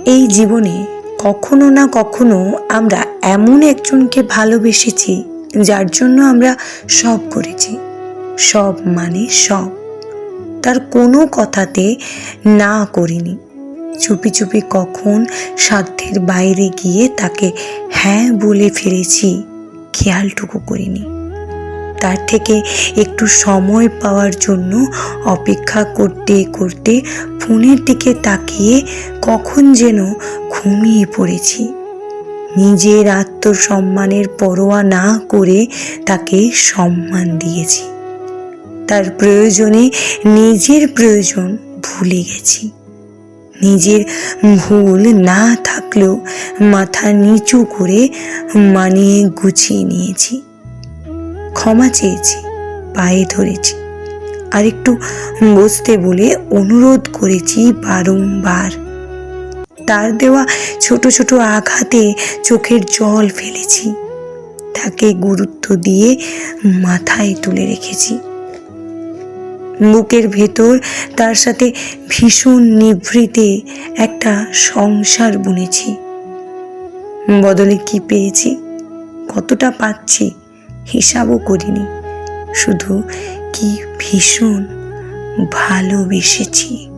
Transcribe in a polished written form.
এই জীবনে কখনো না কখনো আমরা এমন একজনকে ভালোবেসেছি যার জন্য আমরা সব করেছি, সব মানে সব। তার কোনো কথাতে না করিনি। চুপি চুপি কখন সাধ্যের বাইরে গিয়ে তাকে হ্যাঁ বলে ফিরেছি, খেয়ালটুকু করিনি। তার থেকে একটু সময় পাওয়ার জন্য অপেক্ষা করতে করতে ফোনের দিকে তাকিয়ে কখন যেন ঘুমিয়ে পড়েছি। নিজের আত্মসম্মানের পরোয়া না করে তাকে সম্মান দিয়েছি। তার প্রয়োজনে নিজের প্রয়োজন ভুলে গেছি। নিজের ভুল না থাকলেও মাথা নিচু করে মানিয়ে গুছিয়ে নিয়েছি। ক্ষমা চেয়েছি, পায়ে ধরেছি, আর একটু বসতে বলে অনুরোধ করেছি বারংবার। তার দেওয়া ছোট ছোট আঘাতে চোখের জল ফেলেছি। তাকে গুরুত্ব দিয়ে মাথায় তুলে রেখেছি। বুকের ভেতর তার সাথে ভীষণ নিভৃতে একটা সংসার বুনেছি। বদলে কি পেয়েছি, কতটা পাচ্ছি হিসাবও করিনি। শুধু কি ভীষণ ভালোবেসেছি।